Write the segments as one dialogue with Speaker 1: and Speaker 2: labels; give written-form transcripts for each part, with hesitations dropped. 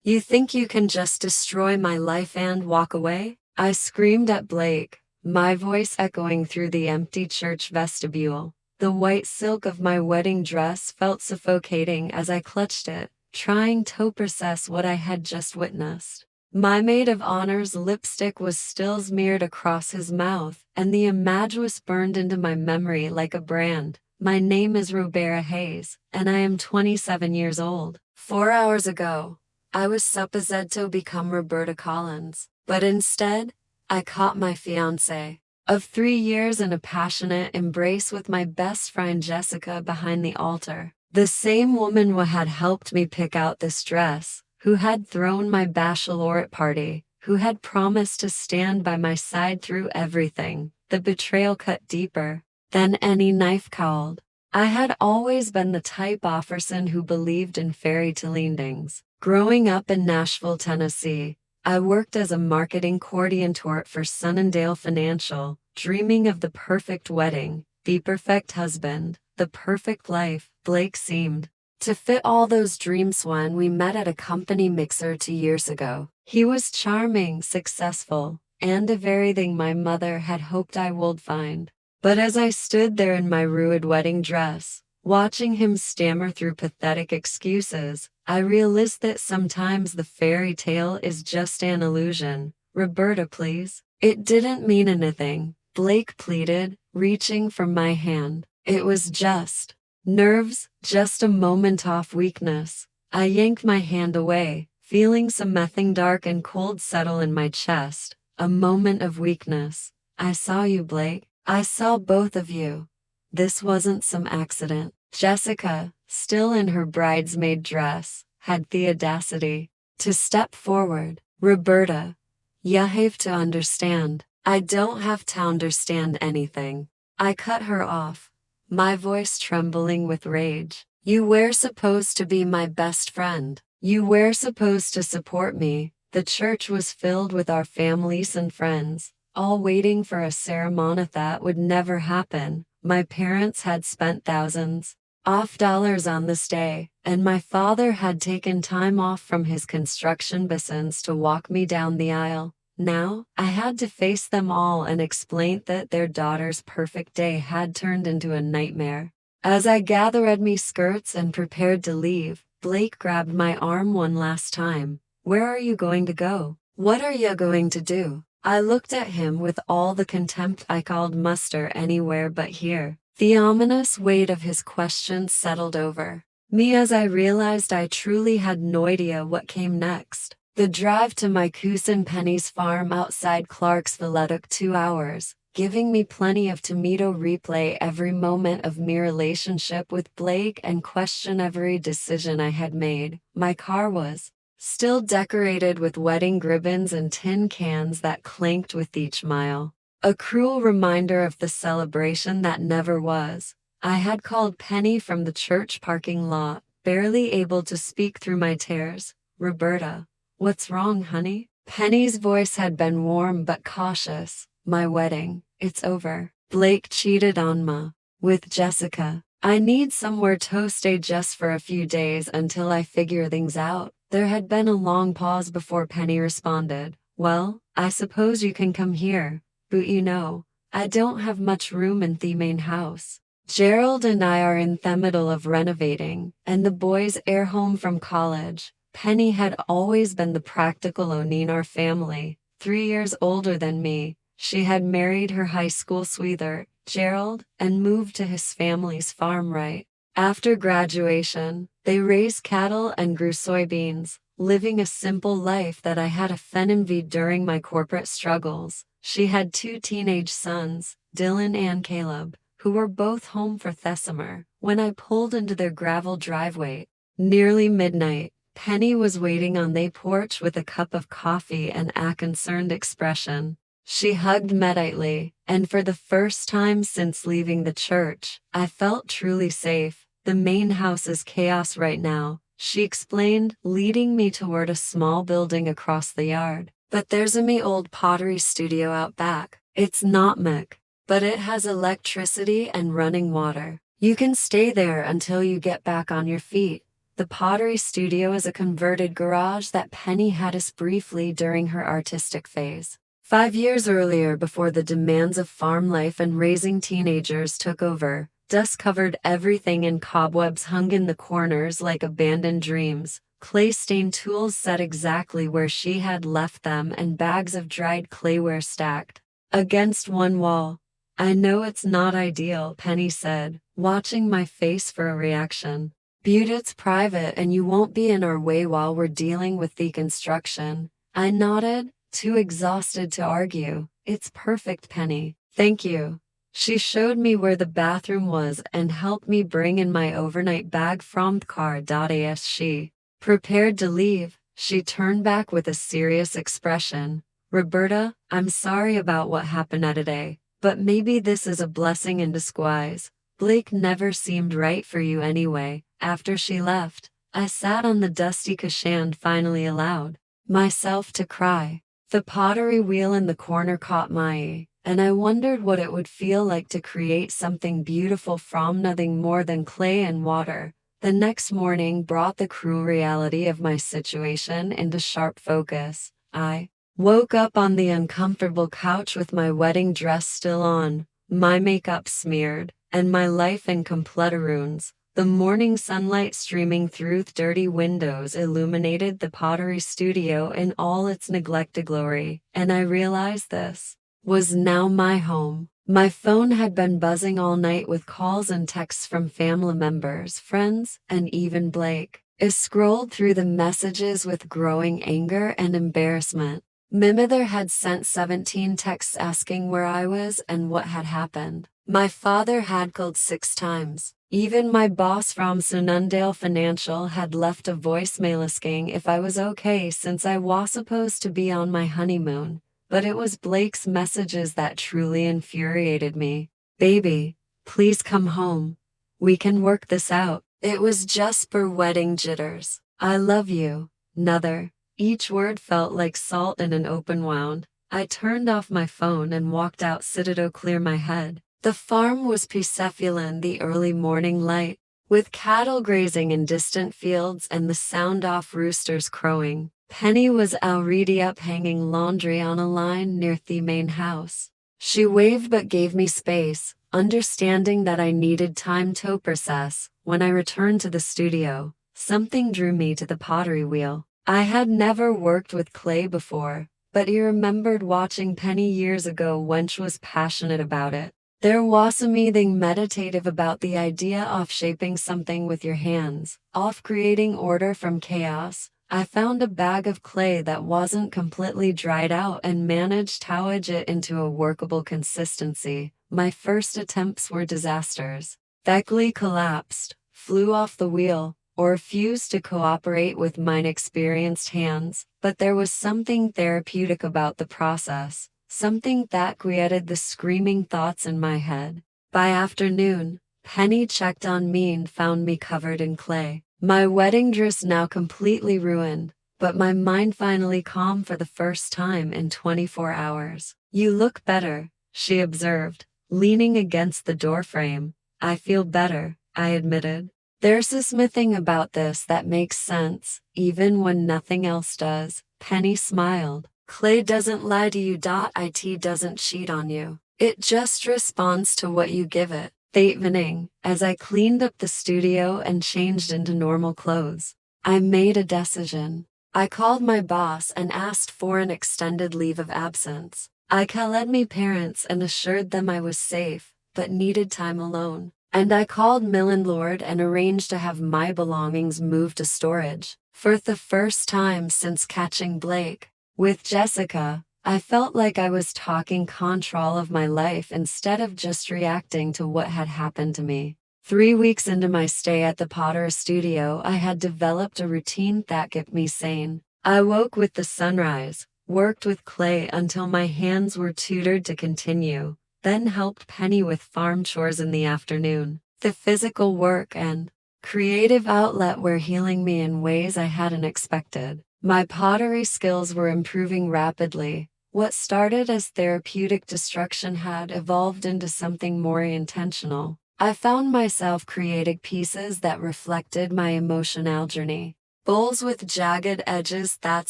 Speaker 1: You think you can just destroy my life and walk away? I screamed at Blake, my voice echoing through the empty church vestibule. The white silk of my wedding dress felt suffocating as I clutched it, trying to process what I had just witnessed. My maid of honor's lipstick was still smeared across his mouth, and the image was burned into my memory like a brand. My name is Roberta Hayes, and I am 27 years old. 4 hours ago, I was supposed to become Roberta Collins, but instead, I caught my fiancé of 3 years in a passionate embrace with my best friend Jessica behind the altar. The same woman who had helped me pick out this dress, who had thrown my bachelorette party, who had promised to stand by my side through everything. The betrayal cut deeper than any knife cold. I had always been the type of person who believed in fairy tale endings. Growing up in Nashville, Tennessee, I worked as a marketing coordinator for Sunnendale Financial, dreaming of the perfect wedding, the perfect husband, the perfect life. Blake seemed to fit all those dreams when we met at a company mixer 2 years ago. He was charming, successful, and everything my mother had hoped I would find. But as I stood there in my ruined wedding dress, watching him stammer through pathetic excuses, I realized that sometimes the fairy tale is just an illusion. Roberta, please. It didn't mean anything, Blake pleaded, reaching for my hand. It was just nerves, just a moment of weakness. I yanked my hand away, feeling something dark and cold settle in my chest. A moment of weakness. I saw you, Blake. I saw both of you. This wasn't some accident. Jessica, still in her bridesmaid dress, had the audacity to step forward. Roberta, you have to understand. I don't have to understand anything. I cut her off, my voice trembling with rage. You were supposed to be my best friend. You were supposed to support me. The church was filled with our families and friends, all waiting for a ceremony that would never happen. My parents had spent thousands of dollars on this day, and my father had taken time off from his construction business to walk me down the aisle. Now, I had to face them all and explain that their daughter's perfect day had turned into a nightmare. As I gathered my skirts and prepared to leave, Blake grabbed my arm one last time. Where are you going to go? What are you going to do? I looked at him with all the contempt I could muster anywhere but here. The ominous weight of his question settled over me as I realized I truly had no idea what came next. The drive to my cousin Penny's farm outside Clarksville took 2 hours, giving me plenty of time to replay every moment of my relationship with Blake and question every decision I had made. My car was still decorated with wedding ribbons and tin cans that clanked with each mile. A cruel reminder of the celebration that never was. I had called Penny from the church parking lot, barely able to speak through my tears. Roberta, what's wrong, honey? Penny's voice had been warm but cautious. My wedding, it's over. Blake cheated on me with Jessica. I need somewhere to stay just for a few days until I figure things out. There had been a long pause before Penny responded. Well, I suppose you can come here. But you know, I don't have much room in the main house. Gerald and I are in the middle of renovating, and the boys are home from college. Penny had always been the practical one in our family. 3 years older than me, she had married her high school sweetheart, Gerald, and moved to his family's farm right after graduation. They raised cattle and grew soybeans, living a simple life that I had often envied during my corporate struggles. She had 2 teenage sons, Dylan and Caleb, who were both home for the summer when I pulled into their gravel driveway. Nearly midnight, Penny was waiting on the porch with a cup of coffee and a concerned expression. She hugged me tightly, and for the first time since leaving the church, I felt truly safe. The main house is chaos right now, she explained, leading me toward a small building across the yard. But there's a me old pottery studio out back. It's not much, but it has electricity and running water. You can stay there until you get back on your feet. The Pottery studio is a converted garage that Penny had us briefly during her artistic phase. 5 years earlier, before the demands of farm life and raising teenagers took over, dust covered everything and cobwebs hung in the corners like abandoned dreams. Clay-stained tools set exactly where she had left them and bags of dried clayware stacked against one wall. "I know it's not ideal," Penny said, watching my face for a reaction. "But it's private and you won't be in our way while we're dealing with the construction." I nodded, too exhausted to argue. "It's perfect, Penny. Thank you." She showed me where the bathroom was and helped me bring in my overnight bag from the car. As she prepared to leave, she turned back with a serious expression. "Roberta, I'm sorry about what happened today, but maybe this is a blessing in disguise. Blake never seemed right for you anyway." After she left, I sat on the dusty couch and finally allowed myself to cry. The pottery wheel in the corner caught my eye, and I wondered what it would feel like to create something beautiful from nothing more than clay and water. The next morning brought the cruel reality of my situation into sharp focus. I woke up on the uncomfortable couch with my wedding dress still on, my makeup smeared, and my life in complete ruins. The morning sunlight streaming through the dirty windows illuminated the pottery studio in all its neglected glory, and I realized this was now my home. My phone had been buzzing all night with calls and texts from family members, friends, and even Blake. I scrolled through the messages with growing anger and embarrassment. My mother had sent 17 texts asking where I was and what had happened. My father had called 6 times. Even my boss from Sunnundale Financial had left a voicemail asking if I was okay since I was supposed to be on my honeymoon. But it was Blake's messages that truly infuriated me. "Baby, please come home. We can work this out. It was just for wedding jitters. I love you. Nother." Each word felt like salt in an open wound. I turned off my phone and walked outside to clear my head. The farm was peaceful in the early morning light, with cattle grazing in distant fields and the sound of roosters crowing. Penny was already up hanging laundry on a line near the main house. She waved but gave me space, understanding that I needed time to process. When I returned to the studio, something drew me to the pottery wheel. I had never worked with clay before, but I remembered watching Penny years ago when she was passionate about it. There was something meditative about the idea of shaping something with your hands, of creating order from chaos. I found a bag of clay that wasn't completely dried out and managed to wedge it into a workable consistency. My first attempts were disasters. The clay collapsed, flew off the wheel, or refused to cooperate with my inexperienced hands, but there was something therapeutic about the process. Something that quieted the screaming thoughts in my head. By afternoon, Penny checked on me and found me covered in clay. My wedding dress now completely ruined, but my mind finally calm for the first time in 24 hours. "You look better," she observed, leaning against the doorframe. "I feel better," I admitted. "There's a smithing about this that makes sense, even when nothing else does." Penny smiled. "Clay doesn't lie to you. It doesn't cheat on you. It just responds to what you give it." The evening, as I cleaned up the studio and changed into normal clothes, I made a decision. I called my boss and asked for an extended leave of absence. I called my parents and assured them I was safe, but needed time alone. And I called my landlord and arranged to have my belongings moved to storage. For the first time since catching Blake with Jessica, I felt like I was taking control of my life instead of just reacting to what had happened to me. 3 weeks into my stay at the Potter studio, I had developed a routine that kept me sane. I woke with the sunrise, worked with clay until my hands were tutored to continue, then helped Penny with farm chores in the afternoon. The physical work and creative outlet were healing me in ways I hadn't expected. My pottery skills were improving rapidly. What started as therapeutic destruction had evolved into something more intentional. I found myself creating pieces that reflected my emotional journey. Bowls with jagged edges that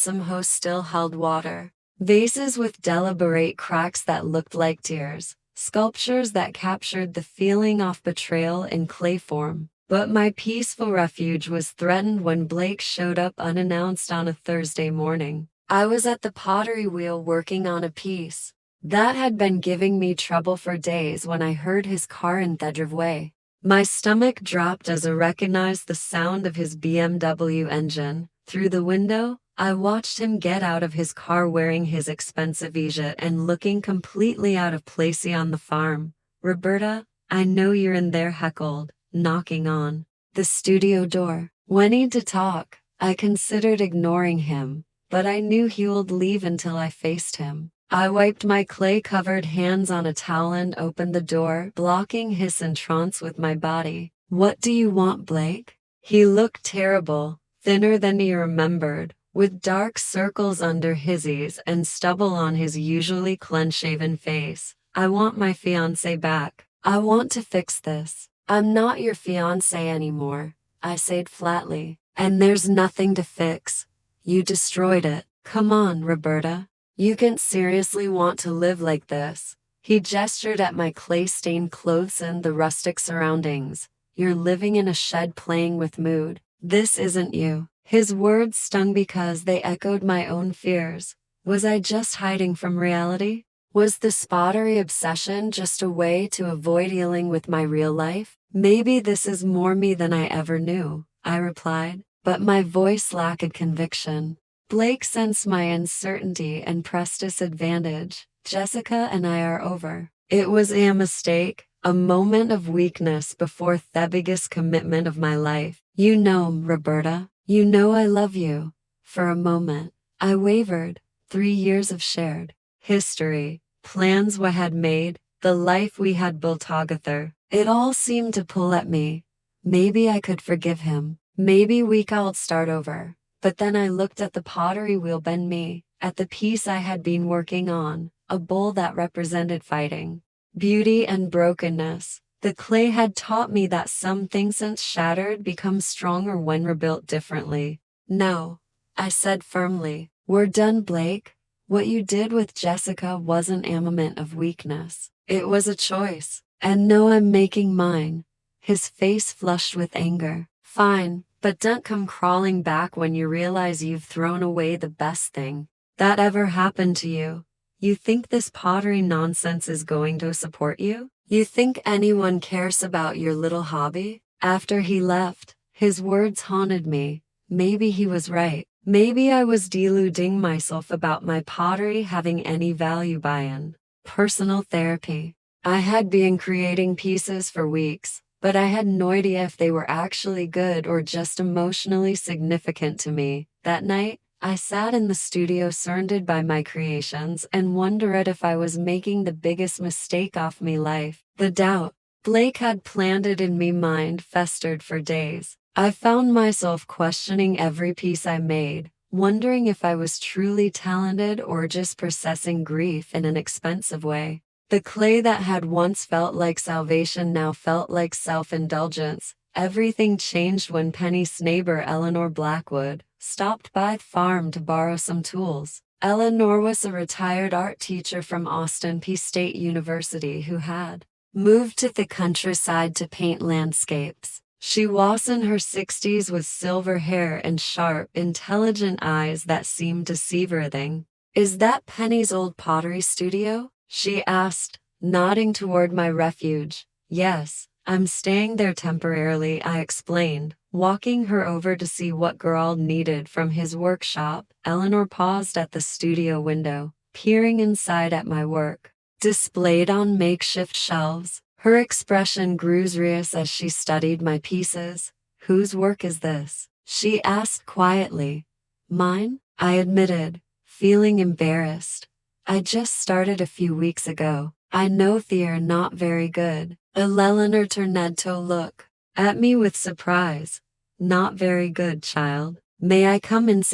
Speaker 1: somehow still held water. Vases with deliberate cracks that looked like tears. Sculptures that captured the feeling of betrayal in clay form. But my peaceful refuge was threatened when Blake showed up unannounced on a Thursday morning. I was at the pottery wheel working on a piece that had been giving me trouble for days when I heard his car in the driveway. My stomach dropped as I recognized the sound of his BMW engine. Through the window, I watched him get out of his car wearing his expensive Visa and looking completely out of place on the farm. "Roberta, I know you're in there," heckled, knocking on the studio door. Wanting to talk, I considered ignoring him, but I knew he would leave until I faced him. I wiped my clay-covered hands on a towel and opened the door, blocking his entrance with my body. "What do you want, Blake?" He looked terrible, thinner than he remembered, with dark circles under his eyes and stubble on his usually clean-shaven face. "I want my fiancé back. I want to fix this." "I'm not your fiancé anymore," I said flatly. "And there's nothing to fix. You destroyed it." "Come on, Roberta. You can't seriously want to live like this." He gestured at my clay-stained clothes and the rustic surroundings. "You're living in a shed playing with mood. This isn't you." His words stung because they echoed my own fears. Was I just hiding from reality? Was the pottery obsession just a way to avoid dealing with my real life? "Maybe this is more me than I ever knew," I replied, but my voice lacked conviction. Blake sensed my uncertainty and pressed his advantage. "Jessica and I are over." It was a mistake, a moment of weakness before the biggest commitment of my life. "You know, Roberta, you know I love you." For a moment, I wavered. 3 years of shared history, plans we had made, the life we had built together. It all seemed to pull at me. Maybe I could forgive him. Maybe we could start over. But then I looked at the pottery wheel bend me, at the piece I had been working on, a bowl that represented fighting, beauty and brokenness. The clay had taught me that some things since shattered become stronger when rebuilt differently. "No," I said firmly. "We're done, Blake. What you did with Jessica wasn't a moment of weakness. It was a choice. And no, I'm making mine." His face flushed with anger. "Fine. But don't come crawling back when you realize you've thrown away the best thing that ever happened to you. You think this pottery nonsense is going to support you? You think anyone cares about your little hobby?" After he left, his words haunted me. Maybe he was right. Maybe I was deluding myself about my pottery having any value. Buy-in. Personal therapy. I had been creating pieces for weeks, but I had no idea if they were actually good or just emotionally significant to me. That night, I sat in the studio surrounded by my creations and wondered if I was making the biggest mistake of my life. The doubt Blake had planted in me mind festered for days. I found myself questioning every piece I made, wondering if I was truly talented or just processing grief in an expensive way. The clay that had once felt like salvation now felt like self-indulgence. Everything changed when Penny's neighbor Eleanor Blackwood stopped by the farm to borrow some tools. Eleanor was a retired art teacher from Austin P State University who had moved to the countryside to paint landscapes. She was in her 60s with silver hair and sharp, intelligent eyes that seemed to see everything. "Is that Penny's old pottery studio?" she asked, nodding toward my refuge. "Yes, I'm staying there temporarily," I explained, walking her over to see what Girl needed from his workshop. Eleanor paused at the studio window, peering inside at my work, displayed on makeshift shelves. Her expression grew serious as she studied my pieces. "Whose work is this?" she asked quietly. "Mine," I admitted, feeling embarrassed. "I just started a few weeks ago." "I know they're not very good." Eleanor turned to look at me with surprise. "Not very good, child. May I come in?"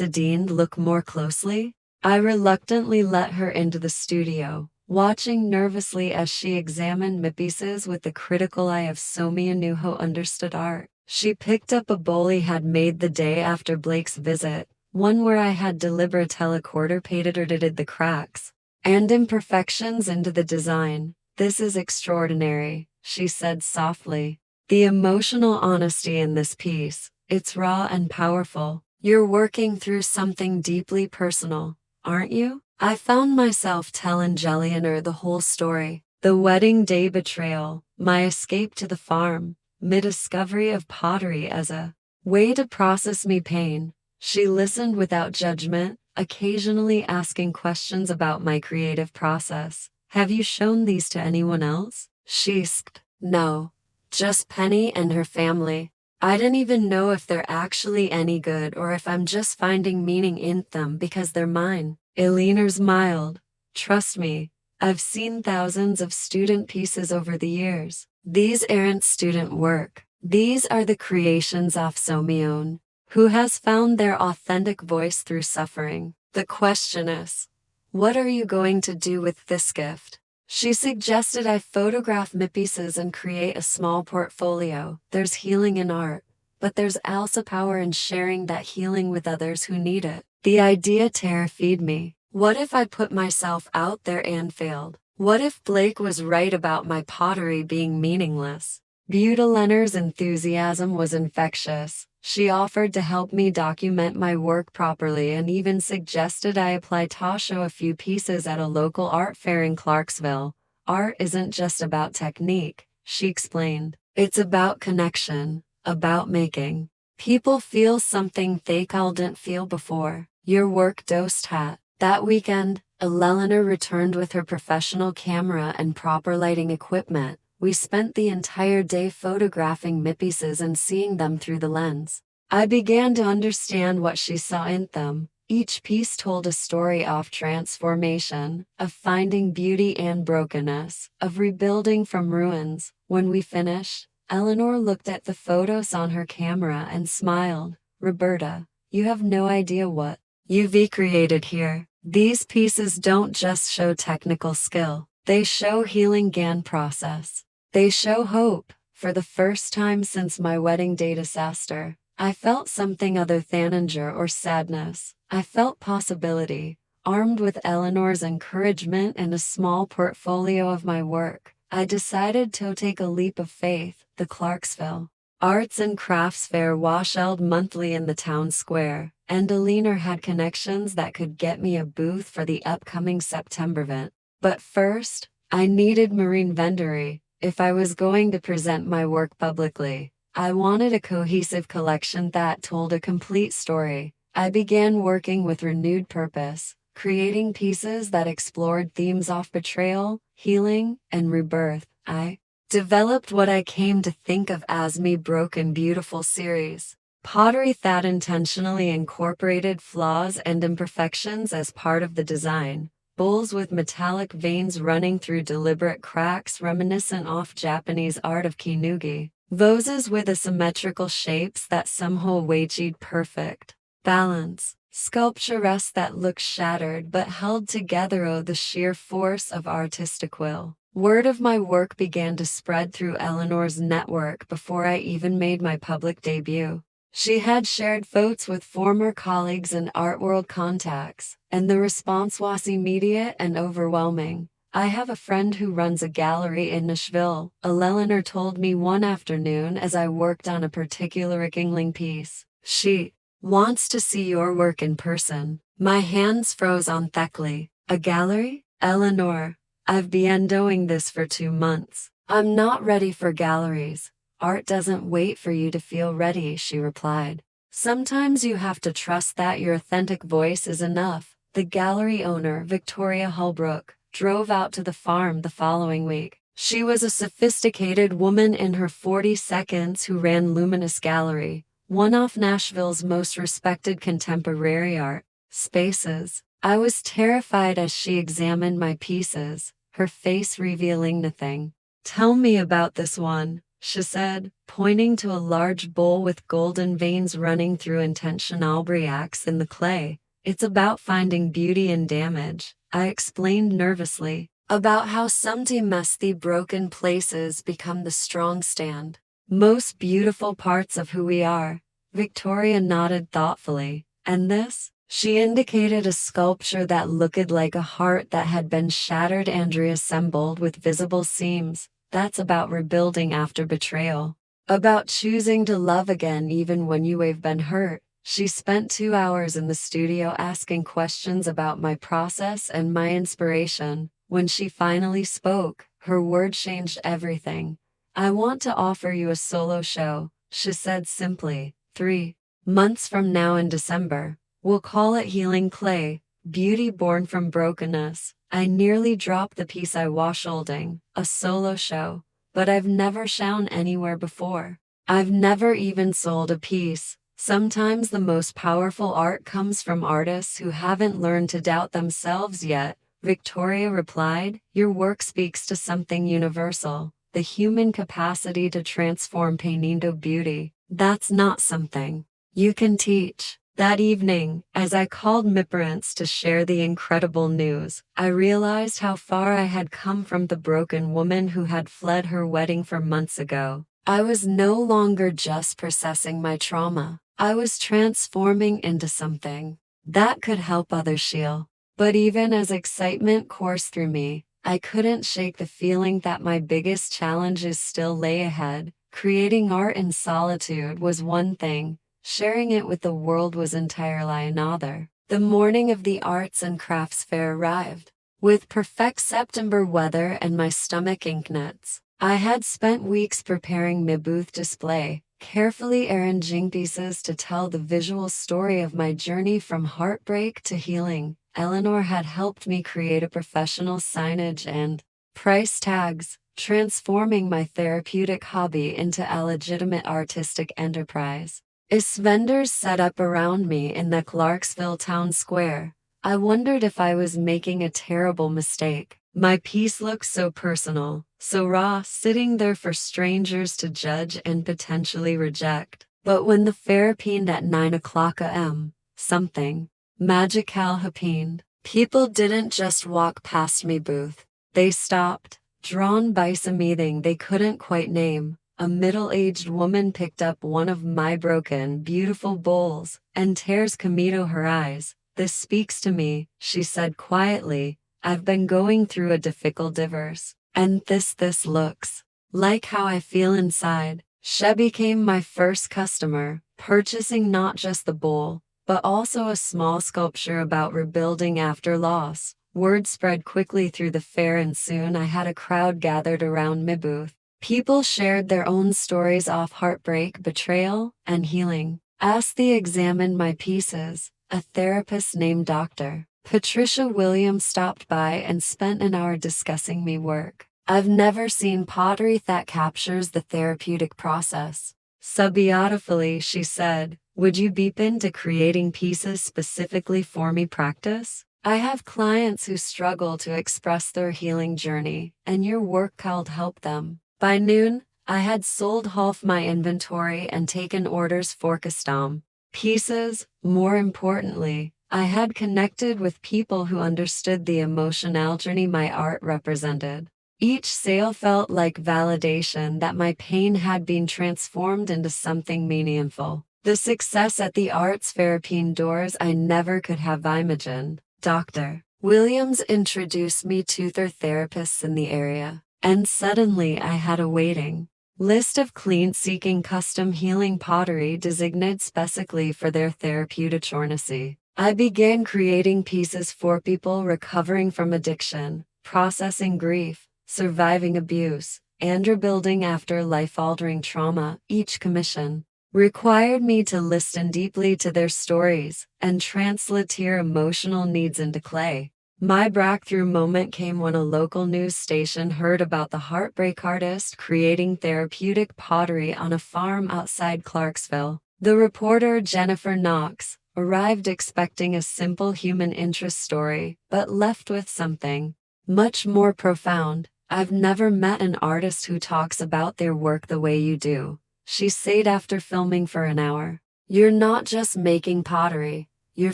Speaker 1: Look more closely. I reluctantly let her into the studio, watching nervously as she examined my pieces with the critical eye of Soumya who understood art. She picked up a bowl he had made the day after Blake's visit, one where I had deliberately quarter-painted the cracks and imperfections into the design. "This is extraordinary," she said softly. "The emotional honesty in this piece, it's raw and powerful. You're working through something deeply personal, aren't you?" I found myself telling Jellioner the whole story. The wedding day betrayal, my escape to the farm, my discovery of pottery as a way to process me pain. She listened without judgment, occasionally asking questions about my creative process. "Have you shown these to anyone else?" she asked. "No, just Penny and her family. I don't even know if they're actually any good or if I'm just finding meaning in them because they're mine." Eleanor smiled. "Trust me, I've seen thousands of student pieces over the years. These aren't student work. These are the creations of Soumya, who has found their authentic voice through suffering. The question is, what are you going to do with this gift?" She suggested I photograph my pieces and create a small portfolio. There's healing in art, but there's also power in sharing that healing with others who need it. The idea terrified me. What if I put myself out there and failed? What if Blake was right about my pottery being meaningless? Butalenor's enthusiasm was infectious. She offered to help me document my work properly and even suggested I apply to show a few pieces at a local art fair in Clarksville. "Art isn't just about technique," she explained. "It's about connection, about making people feel something they didn't feel before." Your work dosed hat. That weekend, Eleanor returned with her professional camera and proper lighting equipment. We spent the entire day photographing my pieces and seeing them through the lens. I began to understand what she saw in them. Each piece told a story of transformation, of finding beauty and brokenness, of rebuilding from ruins. When we finished, Eleanor looked at the photos on her camera and smiled. "Roberta, you have no idea what you've created here. These pieces don't just show technical skill, they show healing GAN process. They show hope." For the first time since my wedding day disaster, I felt something other than anger or sadness. I felt possibility. Armed with Eleanor's encouragement and a small portfolio of my work, I decided to take a leap of faith. The Clarksville Arts and Crafts Fair was held monthly in the town square, and Eleanor had connections that could get me a booth for the upcoming September event. But first, I needed marine inventory. If I was going to present my work publicly, I wanted a cohesive collection that told a complete story. I began working with renewed purpose, creating pieces that explored themes of betrayal, healing, and rebirth. I developed what I came to think of as my Broken Beautiful series. Pottery that intentionally incorporated flaws and imperfections as part of the design. Bowls with metallic veins running through deliberate cracks reminiscent of Japanese art of kinugi. Vases with asymmetrical shapes that somehow achieved perfect balance. Sculptures that looked shattered but held together the sheer force of artistic will. Word of my work began to spread through Eleanor's network before I even made my public debut. She had shared photos with former colleagues and art world contacts, and the response was immediate and overwhelming. "I have a friend who runs a gallery in Nashville," Eleanor told me one afternoon as I worked on a particular Kingling piece. "She wants to see your work in person." My hands froze on thickly. "A gallery?" "Eleanor, I've been doing this for 2 months. I'm not ready for galleries. Art doesn't wait for you to feel ready," she replied. "Sometimes you have to trust that your authentic voice is enough." The gallery owner, Victoria Holbrook, drove out to the farm the following week. She was a sophisticated woman in her 40s who ran Luminous Gallery, one of Nashville's most respected contemporary art spaces. I was terrified as she examined my pieces, her face revealing nothing. "Tell me about this one," she said, pointing to a large bowl with golden veins running through intentional bricks in the clay. "It's about finding beauty in damage," I explained nervously. about how some messy broken places become the strong stand. Most beautiful parts of who we are. Victoria nodded thoughtfully. And this? She indicated a sculpture that looked like a heart that had been shattered and reassembled with visible seams. That's about rebuilding after betrayal. About choosing to love again even when you've been hurt. She spent 2 hours in the studio asking questions about my process and my inspiration. When she finally spoke, her words changed everything. I want to offer you a solo show, she said simply. 3 months from now in December. We'll call it Healing Clay, Beauty Born from Brokenness. I nearly dropped the piece I was holding, a solo show, but I've never shown anywhere before. I've never even sold a piece. Sometimes the most powerful art comes from artists who haven't learned to doubt themselves yet, Victoria replied. Your work speaks to something universal, the human capacity to transform pain into beauty. That's not something you can teach. That evening, as I called my parents to share the incredible news, I realized how far I had come from the broken woman who had fled her wedding 4 months ago. I was no longer just processing my trauma. I was transforming into something that could help others heal. But even as excitement coursed through me, I couldn't shake the feeling that my biggest challenges still lay ahead. Creating art in solitude was one thing. Sharing it with the world was entirely another. The morning of the Arts and Crafts Fair arrived. With perfect September weather and my stomach inknuts, I had spent weeks preparing my booth display, carefully arranging pieces to tell the visual story of my journey from heartbreak to healing. Eleanor had helped me create a professional signage and price tags, transforming my therapeutic hobby into a legitimate artistic enterprise. As vendors set up around me in the Clarksville town square, I wondered if I was making a terrible mistake. My piece looked so personal, so raw, sitting there for strangers to judge and potentially reject. But when the fair opened at 9 o'clock a.m., something magical happened. People didn't just walk past me booth. They stopped, drawn by something they couldn't quite name. A middle-aged woman picked up one of my broken, beautiful bowls, and tears came to her eyes. This speaks to me, she said quietly. I've been going through a difficult divorce, and this looks like how I feel inside. She became my first customer, purchasing not just the bowl, but also a small sculpture about rebuilding after loss. Word spread quickly through the fair and soon I had a crowd gathered around my booth. People shared their own stories of heartbreak, betrayal, and healing. As they examined my pieces, a therapist named Dr. Patricia Williams stopped by and spent an hour discussing me work. I've never seen pottery that captures the therapeutic process so beautifully, she said. Would you be open to creating pieces specifically for me practice? I have clients who struggle to express their healing journey, and your work could help them. By noon, I had sold half my inventory and taken orders for custom pieces. More importantly, I had connected with people who understood the emotional journey my art represented. Each sale felt like validation that my pain had been transformed into something meaningful. The success at the arts fair opened doors I never could have imagined. Dr. Williams introduced me to their therapists in the area, and suddenly I had a waiting list of clients seeking custom healing pottery designed specifically for their therapeutic journey. I began creating pieces for people recovering from addiction, processing grief, surviving abuse, and rebuilding after life-altering trauma. Each commission required me to listen deeply to their stories and translate their emotional needs into clay. My breakthrough moment came when a local news station heard about the heartbreak artist creating therapeutic pottery on a farm outside Clarksville. The reporter, Jennifer Knox, arrived expecting a simple human interest story, but left with something much more profound. I've never met an artist who talks about their work the way you do, she said after filming for an hour. You're not just making pottery, you're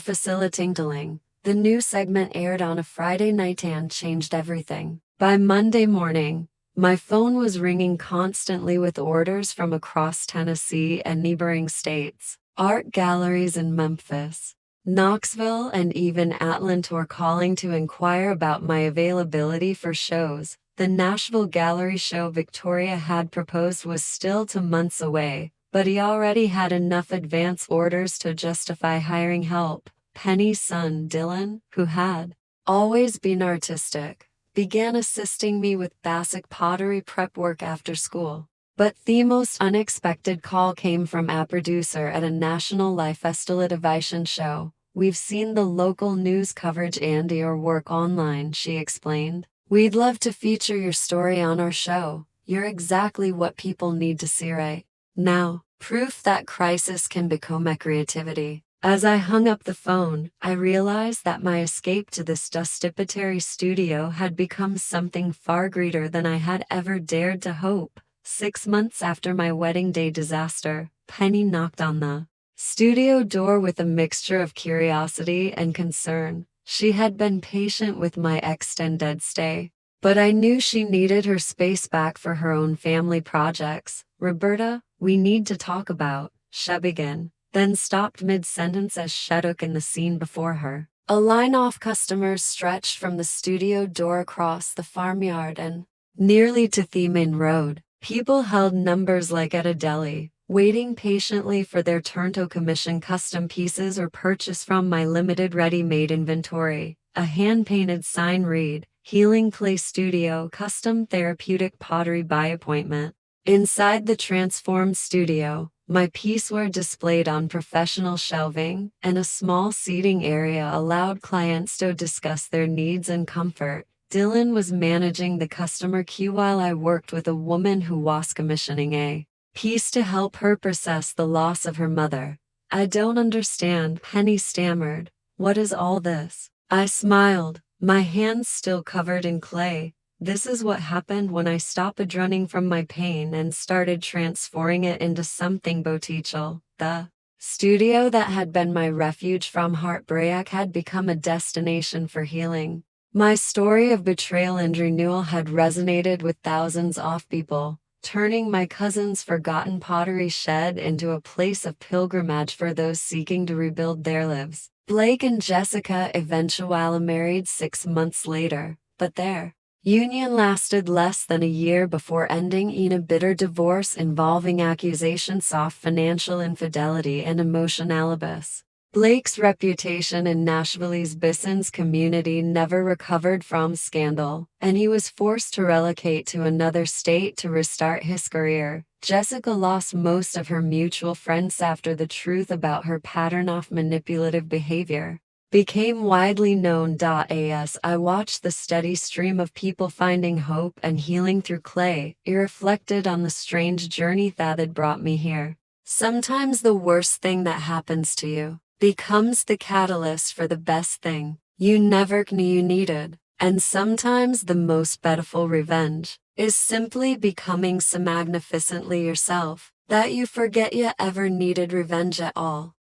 Speaker 1: facilitating. The new segment aired on a Friday night and changed everything. By Monday morning, my phone was ringing constantly with orders from across Tennessee and neighboring states, art galleries in Memphis, Knoxville, and even Atlanta were calling to inquire about my availability for shows. The Nashville gallery show Victoria had proposed was still 2 months away, but he already had enough advance orders to justify hiring help. Penny's son, Dylan, who had always been artistic, began assisting me with basic pottery prep work after school. But the most unexpected call came from a producer at a national live festival television show. "We've seen the local news coverage and your work online," she explained. "We'd love to feature your story on our show. You're exactly what people need to see right now." Proof that crisis can become a creativity. As I hung up the phone, I realized that my escape to this dustipatory studio had become something far greater than I had ever dared to hope. 6 months after my wedding day disaster, Penny knocked on the studio door with a mixture of curiosity and concern. She had been patient with my extended stay, but I knew she needed her space back for her own family projects. "Roberta, we need to talk about," she began, then stopped mid-sentence as she took in the scene before her. A line of customers stretched from the studio door across the farmyard and nearly to the main road. People held numbers like at a deli, waiting patiently for their turn to commission custom pieces or purchase from my limited ready-made inventory. A hand-painted sign read, "Healing Clay Studio, Custom Therapeutic Pottery by Appointment." Inside the transformed studio, my pieces were displayed on professional shelving, and a small seating area allowed clients to discuss their needs and comfort. Dylan was managing the customer queue while I worked with a woman who was commissioning a piece to help her process the loss of her mother. "I don't understand," Penny stammered. "What is all this?" I smiled, my hands still covered in clay. "This is what happened when I stopped running from my pain and started transforming it into something beautiful." The studio that had been my refuge from heartbreak had become a destination for healing. My story of betrayal and renewal had resonated with thousands of people, turning my cousin's forgotten pottery shed into a place of pilgrimage for those seeking to rebuild their lives. Blake and Jessica eventually married 6 months later, but their union lasted less than a year before ending in a bitter divorce involving accusations of financial infidelity and emotional abuse. Blake's reputation in Nashville's business community never recovered from scandal, and he was forced to relocate to another state to restart his career. Jessica lost most of her mutual friends after the truth about her pattern of manipulative behavior became widely known. As I watched the steady stream of people finding hope and healing through clay, it reflected on the strange journey that had brought me here. Sometimes the worst thing that happens to you becomes the catalyst for the best thing you never knew you needed. And sometimes the most beautiful revenge is simply becoming so magnificently yourself that you forget you ever needed revenge at all.